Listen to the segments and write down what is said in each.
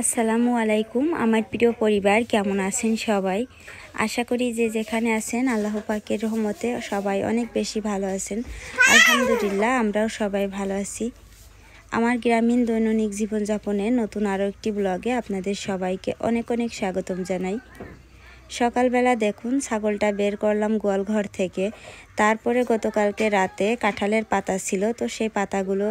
আসসালামু আলাইকুম আমার প্রিয় পরিবার, কেমন আছেন সবাই? আশা করি যে যেখানে আছেন আল্লাহ পাকের রহমতে সবাই অনেক বেশি ভালো আছেন। আলহামদুলিল্লাহ, আমরাও সবাই ভালো আছি। আমার গ্রামীণ দৈনন্দিন জীবনযাপনের নতুন আরও একটি ব্লগে আপনাদের সবাইকে অনেক অনেক স্বাগতম জানাই। সকালবেলা দেখুন ছাগলটা বের করলাম গোয়াল ঘর থেকে। তারপরে গতকালকে রাতে কাঁঠালের পাতা ছিল, তো সেই পাতাগুলো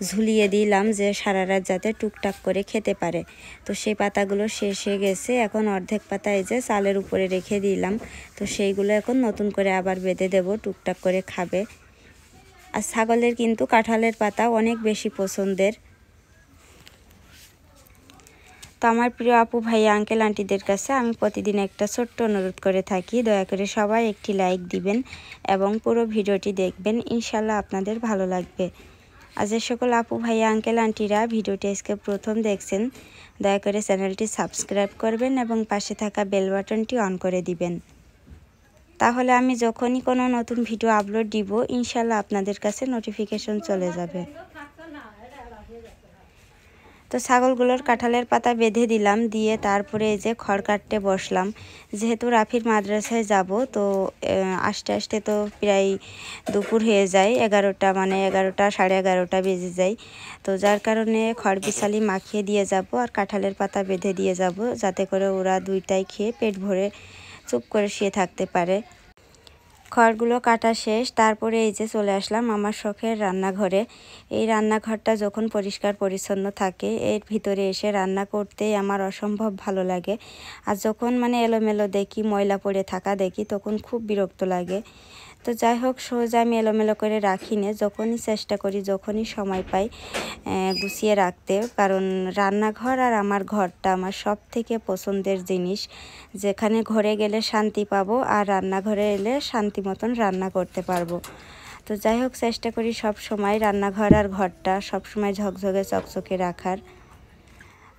ঝুলিয়ে দিলাম যে সারা রাত যাতে টুকটাক করে খেতে পারে। তো সেই পাতাগুলো শেষ হয়ে গেছে, এখন অর্ধেক পাতা এই যে চালের উপরে রেখে দিলাম। তো সেইগুলো এখন নতুন করে আবার বেঁধে দেব, টুকটাক করে খাবে। আর ছাগলের কিন্তু কাঁঠালের পাতা অনেক বেশি পছন্দের। তো আমার প্রিয় আপু ভাইয়া আঙ্কেল আন্টিদের কাছে আমি প্রতিদিন একটা ছোট্ট অনুরোধ করে থাকি, দয়া করে সবাই একটি লাইক দিবেন এবং পুরো ভিডিওটি দেখবেন, ইনশাল্লাহ আপনাদের ভালো লাগবে। আর যে সকল আপু ভাইয়া আঙ্কেল আন্টিরা ভিডিওটি আজকে প্রথম দেখছেন, দয়া করে চ্যানেলটি সাবস্ক্রাইব করবেন এবং পাশে থাকা বেল বাটনটি অন করে দিবেন। তাহলে আমি যখনই কোনো নতুন ভিডিও আপলোড দিব, ইনশাল্লাহ আপনাদের কাছে নোটিফিকেশন চলে যাবে। তো ছাগলগুলোর কাঁঠালের পাতা বেঁধে দিলাম, দিয়ে তারপরে এই যে খড় কাটতে বসলাম। যেহেতু রাফির মাদ্রাসায় যাব, তো আস্তে আস্তে তো প্রায় দুপুর হয়ে যায়, 11টা সাড়ে 11টা বেজে যায়। তো যার কারণে খড় বিছালি মাখিয়ে দিয়ে যাব আর কাঁঠালের পাতা বেঁধে দিয়ে যাব, যাতে করে ওরা দুইটাই খেয়ে পেট ভরে চুপ করে শুয়ে থাকতে পারে। খড়গুলো কাটা শেষ, তারপরে এই যে চলে আসলাম আমার শখের রান্নাঘরে। এই রান্নাঘরটা যখন পরিষ্কার পরিচ্ছন্ন থাকে, এর ভিতরে এসে রান্না করতেই আমার অসম্ভব ভালো লাগে। আর যখন এলোমেলো দেখি, ময়লা পড়ে থাকা দেখি, তখন খুব বিরক্ত লাগে। তো যাই হোক, সোজা আমি এলোমেলো করে রাখি না, যখনই চেষ্টা করি, যখনই সময় পাই গুছিয়ে রাখতে। কারণ রান্নাঘর আর আমার ঘরটা আমার সব থেকে পছন্দের জিনিস, যেখানে ঘরে গেলে শান্তি পাবো আর রান্নাঘরে এলে শান্তি মতন রান্না করতে পারবো। তো যাই হোক, চেষ্টা করি সব সময় রান্নাঘর আর ঘরটা সব সময় ঝকঝকে চকচকে রাখার।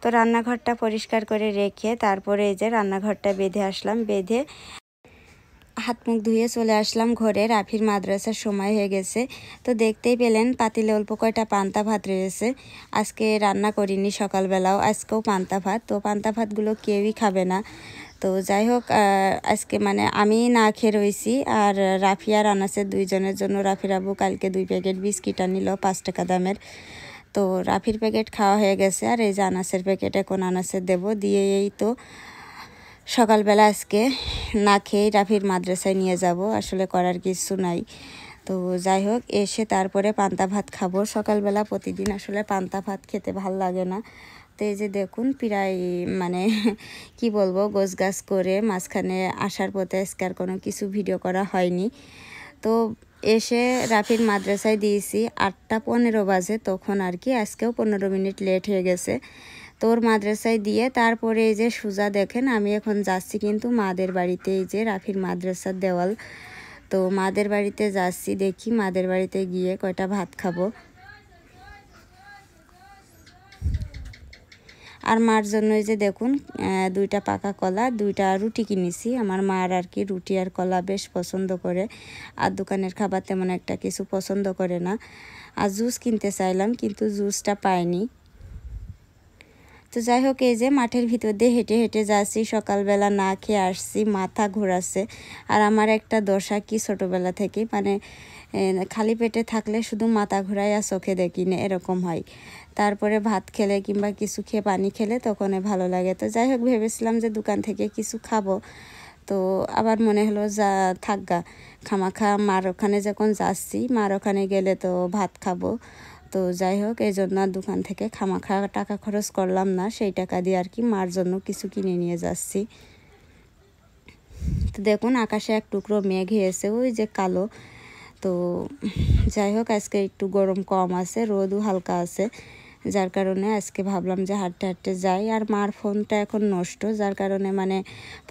তো রান্নাঘরটা পরিষ্কার করে রেখে তারপরে এই যে রান্নাঘরটা বেঁধে আসলাম। বেঁধে হাত মুখ ধুয়ে চলে আসলাম ঘরে। রাফির মাদ্রাসার সময় হয়ে গেছে। তো দেখতেই পেলেন পাতিলে অল্প কয়টা পান্তা ভাত রয়েছে। আজকে রান্না করিনি সকালবেলাও, আজকেও পান্তা ভাত। তো পান্তা ভাতগুলো কেউই খাবে না। তো যাই হোক, আজকে আমি না খেয়ে রয়েছি। আর রাফি আর আনাসের দুইজনের জন্য রাফির আব্বু কালকে 2 প্যাকেট বিস্কিট আনিল 5 টাকা দামের। তো রাফির প্যাকেট খাওয়া হয়ে গেছে, আর এই যে আনাসের প্যাকেট এখন আনাসের দেব দিয়ে। এই তো সকালবেলা আজকে না খেয়েই রাফির মাদ্রাসায় নিয়ে যাব, আসলে করার কিছু নাই। তো যাই হোক, এসে তারপরে পান্তা ভাত খাবো। সকালবেলা প্রতিদিন আসলে পান্তা ভাত খেতে ভাল লাগে না। তো এই যে দেখুন, প্রায় কি বলবো, গোছগাছ করে মাঝখানে আসার পথে আজকে আর কোনো কিছু ভিডিও করা হয়নি। তো এসে রাফির মাদ্রাসায় দিয়েছি 8টা 15 বাজে, তখন আর কি আজকেও 15 মিনিট লেট হয়ে গেছে। তোর মাদ্রাসায় দিয়ে তারপরে এই যে সুজা দেখেন, আমি এখন যাচ্ছি কিন্তু মাদের বাড়িতে। এই যে রাফির মাদ্রাসার দেওয়াল, তো মাদের বাড়িতে যাচ্ছি। দেখি মাদের বাড়িতে গিয়ে কয়টা ভাত খাবো। আর মার জন্য এই যে দেখুন 2টা পাকা কলা, 2টা রুটি কিনেছি। আমার মার আর কি রুটি আর কলা বেশ পছন্দ করে, আর দোকানের খাবার তেমন একটা কিছু পছন্দ করে না। আর জুস কিনতে চাইলাম, কিন্তু জুসটা পাইনি। তো যাই হোক, এই যে মাঠের ভিতর দিয়ে হেঁটে হেঁটে যাচ্ছি। সকালবেলা না খেয়ে আসছি, মাথা ঘোরাচ্ছে। আর আমার একটা দশা কি, ছোটোবেলা থেকে খালি পেটে থাকলে শুধু মাথা ঘোরায় আর চোখে দেখি না, এরকম হয়। তারপরে ভাত খেলে কিংবা কিছু খেয়ে পানি খেলে তখন ভালো লাগে। তো যাই হোক, ভেবেছিলাম যে দোকান থেকে কিছু খাবো, তো আবার মনে হলো যা থাকগা, খামাখা মার ওখানে যখন যাচ্ছি, মার ওখানে গেলে তো ভাত খাবো। তো যাই হোক, এই জন্য আর দোকান থেকে খামাখা টাকা খরচ করলাম না, সেই টাকা দিয়ে আর কি মার জন্য কিছু কিনে নিয়ে যাচ্ছি। তো দেখুন আকাশে এক টুকরো মেঘ হয়েছে, ওই যে কালো। তো যাই হোক, আজকে একটু গরম কম আছে, রোদও হালকা আছে, যার কারণে আজকে ভাবলাম যে হাঁটতে হাঁটতে যাই। আর মার ফোনটা এখন নষ্ট, যার কারণে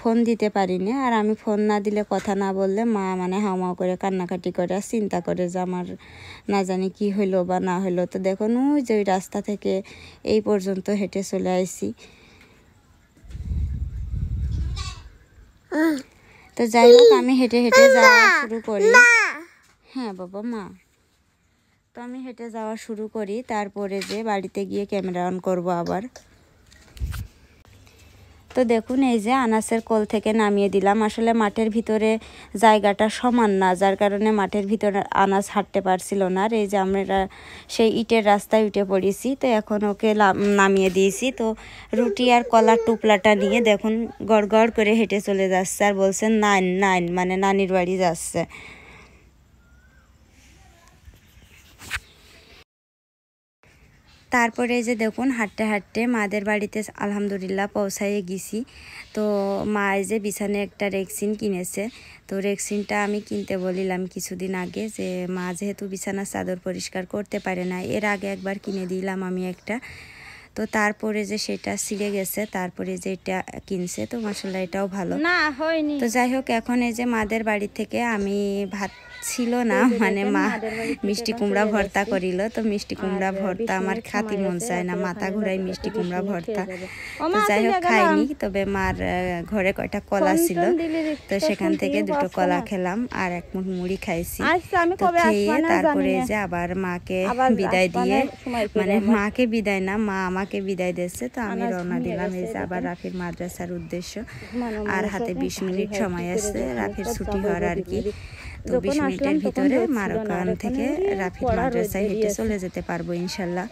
ফোন দিতে পারি না। আর আমি ফোন না দিলে, কথা না বললে মা হাওমাও করে কান্নাকাটি করে আর চিন্তা করে যে আমার না জানি কি হইলো বা না হইলো। তো দেখুন ওই যে ওই রাস্তা থেকে এই পর্যন্ত হেঁটে চলে আসি। তো যাই হোক, আমি হেঁটে হেঁটে যাওয়া শুরু করি। হ্যাঁ বাবা, মা। তো আমি হেঁটে যাওয়া শুরু করি, তারপরে যে বাড়িতে গিয়ে ক্যামেরা অন করব আবার। তো দেখুন এই যে আনাসের কোল থেকে নামিয়ে দিলাম। আসলে মাঠের ভিতরে জায়গাটা সমান না, যার কারণে মাঠের ভিতরে আনাস হাঁটতে পারছিল না। আর এই যে আমরা সেই ইটের রাস্তায় উঠে পড়েছি। তো এখন ওকে নামিয়ে দিয়েছি। তো রুটি আর কলার টুপলাটা নিয়ে দেখুন গড় গড় করে হেঁটে চলে যাচ্ছে আর বলছেন নাইন নাইন, মানে নানির বাড়ি যাচ্ছে। তারপরে এই যে দেখুন হাঁটতে হাঁটতে মাদের বাড়িতে আলহামদুলিল্লাহ পৌঁছাইয়ে গেছি। তো মা এই যে বিছানে একটা রেক্সিন কিনেছে। তো রেক্সিনটা আমি কিনতে বলিলাম কিছুদিন আগে, যে মা যেহেতু বিছানার চাদর পরিষ্কার করতে পারে না, এর আগে একবার কিনে দিলাম আমি একটা। তো তারপরে যে সেটা ছিঁড়ে গেছে, তারপরে যে এটা কিনছে। তো মাশাআল্লাহ এটাও ভালো না হয়নি। তো যাই হোক, এখন এই যে মাদের বাড়ি থেকে আমি ভাত ছিল না, মানে মা মিষ্টি কুমড়া ভর্তা করিল। তো মিষ্টি কুমড়া ভর্তা আমার খাতি মন চায় না, মাথা ঘুরাই মিষ্টি কুমড়া ভর্তা। তো যাই হোক খাইনি, তবে মার ঘরে কয়টা কলা ছিল, তো সেখান থেকে দুটো কলা খেলাম আর এক মুঠ মুড়ি খাইছি। তো খেয়ে তারপরে যে আবার মাকে বিদায় দিয়ে, মানে মাকে বিদায় না, মা আমাকে বিদায় দিয়েছে। তো আমি রওনা দিলাম এই যে আবার রাফির মাদ্রাসার উদ্দেশ্য। আর হাতে 20 মিনিট সময় আছে রাফির ছুটি হওয়ার আর কি। তো 20 মিনিটের ভিতরে মারোকান থেকে রাফির মাদ্রাসায় হেঁটে চলে যেতে পারবো ইনশাল্লাহ।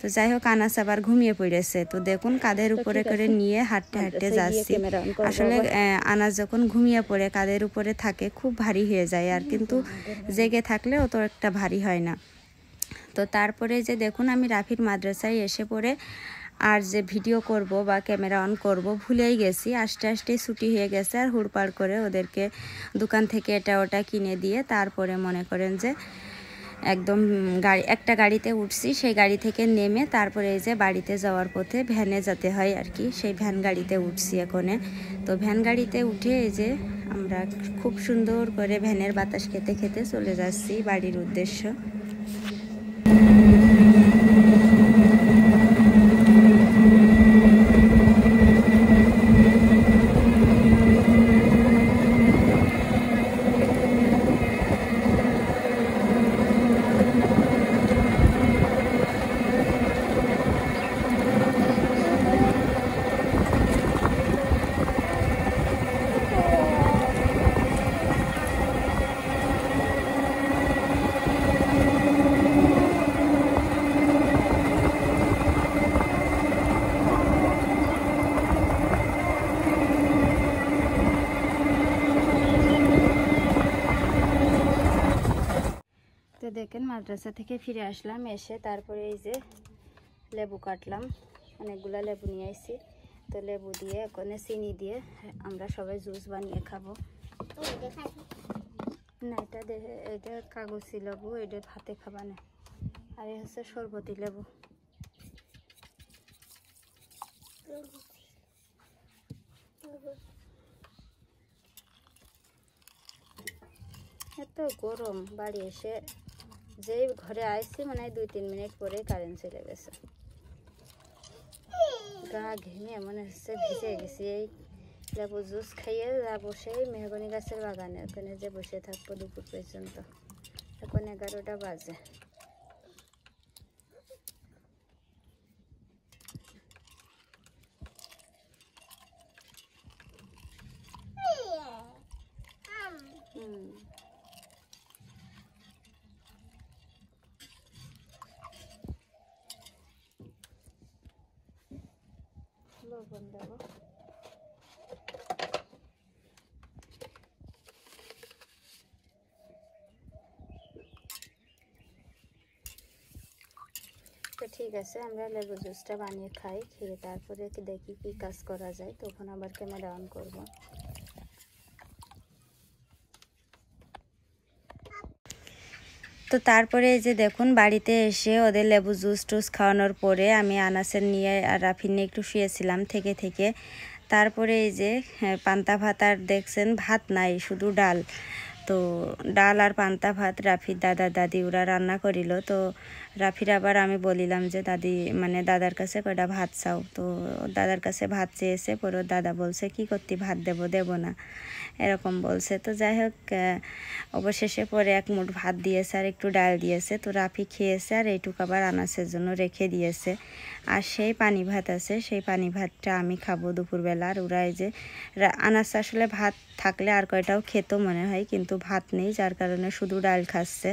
তো যাই হোক আনাস আবার ঘুমিয়ে পড়েছে। তো দেখুন কাঁধের উপরে করে নিয়ে হাঁটতে হাঁটতে যাচ্ছি। আসলে আনাস যখন ঘুমিয়ে পড়ে কাঁধের উপরে থাকে খুব ভারী হয়ে যায়, আর কিন্তু জেগে থাকলে অত একটা ভারী হয় না। তো তারপরে যে দেখুন আমি রাফির মাদ্রাসায় এসে পড়ে আর যে ভিডিও করব বা ক্যামেরা অন করব ভুলেই গেছি। আস্তে আস্তে ছুটি হয়ে গেছে আর হুড়পাড় করে ওদেরকে দোকান থেকে এটা ওটা কিনে দিয়ে তারপরে মনে করেন যে একদম একটা গাড়িতে উঠছি। সেই গাড়ি থেকে নেমে তারপরে এই যে বাড়িতে যাওয়ার পথে ভ্যানে যেতে হয় আর কি, সেই ভ্যান গাড়িতে উঠছি এখানে। তো ভ্যান গাড়িতে উঠে এই যে আমরা খুব সুন্দর করে ভ্যানের বাতাস খেতে খেতে চলে যাচ্ছি বাড়ির উদ্দেশ্য। তো দেখেন মাদ্রাসা থেকে ফিরে আসলাম, এসে তারপরে এই যে লেবু কাটলাম, অনেকগুলো লেবু নিয়ে আসছি। তো লেবু দিয়ে ওখানে চিনি দিয়ে আমরা সবাই জুস বানিয়ে খাবো। না এটা দেখে এটা কাগজি লেবু, এটা হাতে খাবা না, আর এই হচ্ছে শরবতি লেবু। এত গরম, বাড়ি এসে যেই ঘরে আইছি মানে 2-3 মিনিট পরে কারেন্ট চলে গেছে। গা ঘেমে মনে হচ্ছে ভিজে গেছি। এই লেবু জুস খাইয়ে যাবো সেই মেহগনি গাছের বাগানে, ওখানে যে বসে থাকবো দুপুর পর্যন্ত। এখন 11টা বাজে। লবণ দেবো। তো ঠিক আছে, আমরা লেবু জুসটা বানিয়ে খাই, খেয়ে তারপরে দেখি কি কাজ করা যায়, তখন আবার ক্যামেরা অন করব। তো তারপরে এই যে দেখুন বাড়িতে এসে ওদের লেবু জুস টুস খাওয়ানোর পরে আমি আনাসের নিয়ে আর রাফির নিয়ে একটু শুয়েছিলাম থেকে তারপরে এই যে পান্তা ভাত, আর দেখছেন ভাত নাই শুধু ডাল। তো ডাল আর পান্তা ভাত রাফির দাদা দাদি ওরা রান্না করিল। তো রাফির আবার আমি বলিলাম যে দাদি মানে দাদার কাছে কয়টা ভাত চাও। তো দাদার কাছে ভাত চেয়েছে, পরে দাদা বলছে কি করতে ভাত দেব না এরকম বলছে। তো যাই হোক অবশেষে পরে এক মুঠ ভাত দিয়েছে আর একটু ডাল দিয়েছে। তো রাফি খেয়েছে আর এইটুকু আবার আনাসের জন্য রেখে দিয়েছে। আর সেই পানি ভাত আছে, সেই পানি ভাতটা আমি খাবো দুপুরবেলা। আর ওরা এই যে আনাস আসলে ভাত থাকলে আর কয়টাও খেত মনে হয়, কিন্তু ভাত নেই যার কারণে শুধু ডাল খাচ্ছে।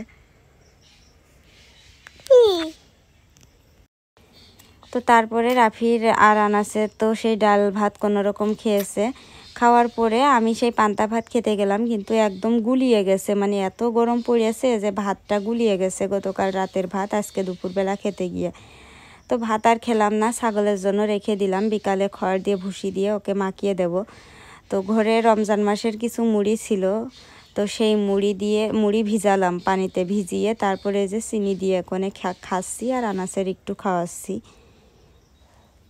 তো তারপরে রাফির আর আনাসের তো সেই ডাল ভাত কোনো রকম খেয়েছে। খাওয়ার পরে আমি সেই পান্তা ভাত খেতে গেলাম, কিন্তু একদম গুলিয়ে গেছে, মানে এত গরম পড়েছে যে ভাতটা গুলিয়ে গেছে গতকাল রাতের ভাত আজকে দুপুরবেলা খেতে গিয়ে। তো ভাত আর খেলাম না, ছাগলের জন্য রেখে দিলাম, বিকালে খড় দিয়ে ভুসি দিয়ে ওকে মাখিয়ে দেব। তো ঘরে রমজান মাসের কিছু মুড়ি ছিল, তো সেই মুড়ি ভিজালাম পানিতে ভিজিয়ে, তারপরে যে চিনি দিয়ে কোনে খাচ্ছি আর আনাসের একটু খাওয়াচ্ছি।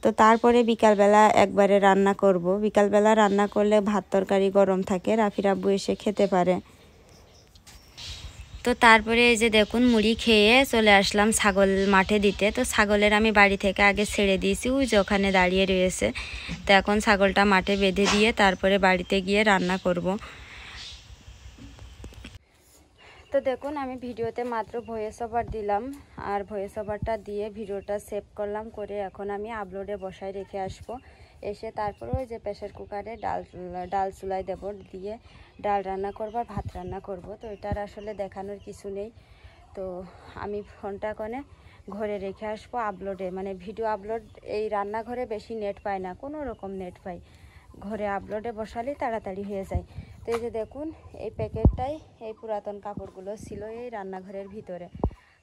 তো তারপরে বিকালবেলা একবারে রান্না করব। বিকালবেলা রান্না করলে ভাত তরকারি গরম থাকে, রাফির আব্বু এসে খেতে পারে। তো তারপরে এই যে দেখুন মুড়ি খেয়ে চলে আসলাম ছাগল মাঠে দিতে। তো ছাগলের আমি বাড়ি থেকে আগে ছেড়ে দিয়েছি, ওই যে ওখানে দাঁড়িয়ে রয়েছে। তো এখন ছাগলটা মাঠে বেঁধে দিয়ে তারপরে বাড়িতে গিয়ে রান্না করব। তো দেখুন আমি ভিডিওতে মাত্র ভয়েস ওভার দিলাম, আর ভয়েস ওভারটা দিয়ে ভিডিওটা সেভ করলাম, করে এখন আমি আপলোডে বসায় রেখে আসবো। এসে তারপরে ওই যে প্রেসার কুকারে ডাল চুলায় দেবো, দিয়ে ডাল রান্না করবো আর ভাত রান্না করব। তো এটার আসলে দেখানোর কিছু নেই। তো আমি ফোনটা কোনে ঘরে রেখে আসবো আপলোডে, মানে ভিডিও আপলোড এই রান্নাঘরে বেশি নেট পায় না, কোনো রকম নেট পাই, ঘরে আপলোডে বসালেই তাড়াতাড়ি হয়ে যায়। তো এই যে দেখুন এই প্যাকেটটাই এই পুরাতন কাপড়গুলো ছিল এই রান্নাঘরের ভিতরে,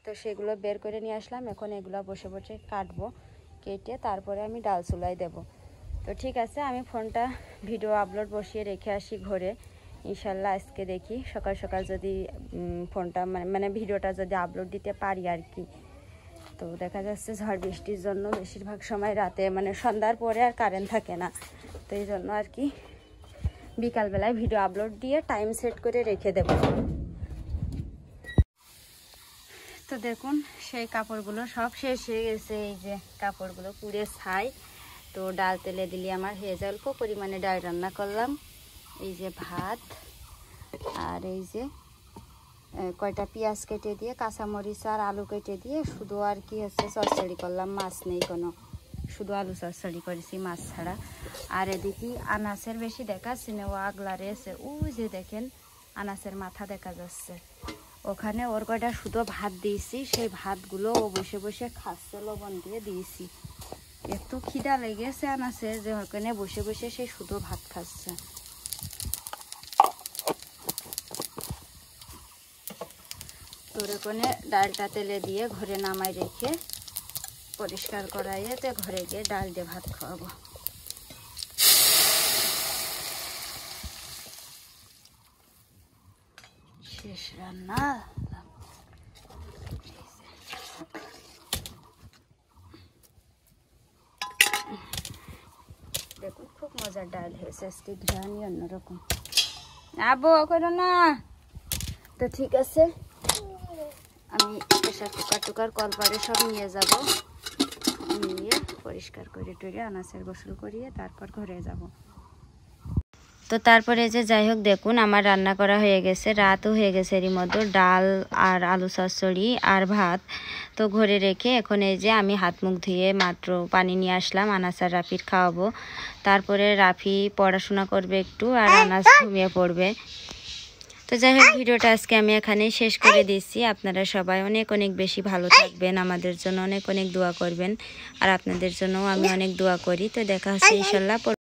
তো সেগুলো বের করে নিয়ে আসলাম। এখন এগুলো বসে বসে কাটবো, কেটে তারপরে আমি ডাল চুলায় দেব। তো ঠিক আছে, আমি ফোনটা ভিডিও আপলোড বসিয়ে রেখে আসি ঘরে। ইনশাল্লাহ আজকে দেখি সকাল সকাল যদি ফোনটা মানে ভিডিওটা যদি আপলোড দিতে পারি আর কি। তো দেখা যাচ্ছে ঝড় বৃষ্টির জন্য বেশিরভাগ সময় রাতে মানে সন্ধ্যার পরে আর কারেন্ট থাকে না, তো এই জন্য আর কি বিকালবেলায় ভিডিও আপলোড দিয়ে টাইম সেট করে রেখে দেব। তো দেখুন সেই কাপড়গুলো সব শেষ হয়ে গেছে, এই যে কাপড়গুলো পুড়ে ছাই। তো ডাল তেলে দিলে আমার হয়ে যায়, অল্প পরিমাণে ডাল রান্না করলাম। এই যে ভাত, আর এই যে কয়টা পেঁয়াজ কেটে দিয়ে কাঁচামরিচ আর আলু কেটে দিয়ে শুধু আর কি হচ্ছে চচ্চড়ি করলাম, মাছ নেই কোনো, শুধু আলু চচ্চড়ি করেছি মাছ ছাড়া। আর এদিকে আনাসের বেশি দেখাচ্ছি না, ও আগলা রয়েছে, ওই যে দেখেন আনাসের মাথা দেখা যাচ্ছে ওখানে, ওর কয়টা শুধু ভাত দিয়েছি, সেই ভাতগুলো ও বসে বসে খাচ্ছে, লবণ দিয়ে দিয়েছি। এত খিদা লেগেছে আনাসের যে ওখানে বসে বসে সে শুধু ভাত খাচ্ছে। তোর ওখানে ডালটা তেলে দিয়ে ঘরে নামাই রেখে পরিষ্কার করাইতে ঘরে গিয়ে ডাল দিয়ে ভাত খাওয়াবো। শেষ রান্না। দেখুন খুব মজার ডাল হয়েছে আজকে, ঘ্রাণই অন্যরকম। আবো করো না। তো ঠিক আছে, আমি প্রেসার কুকার টুকার কলপারে সব নিয়ে যাব, নিয়ে পরিষ্কার করে টুরে আনাসের গোসল করিয়ে তারপর ঘরে যাব। তো তারপরে যে যাই হোক দেখুন আমার রান্না করা হয়ে গেছে, রাতও হয়ে গেছে, এরই মধ্যে ডাল আর আলু চচ্চড়ি আর ভাত তো ঘরে রেখে এখন এই যে আমি হাত মুখ ধুয়ে মাত্র পানি নিয়ে আসলাম, আনাস আর রাফির খাওয়াবো। তারপরে রাফি পড়াশোনা করবে একটু আর আনাস ঘুমিয়ে পড়বে। তো যাই হোক ভিডিওটা আজকে আমি এখানেই শেষ করে দিচ্ছি। আপনারা সবাই অনেক অনেক বেশি ভালো থাকবেন, আমাদের জন্য অনেক অনেক দোয়া করবেন, আর আপনাদের জন্যও আমি অনেক দোয়া করি। তো দেখা হচ্ছে ইনশাল্লাহ।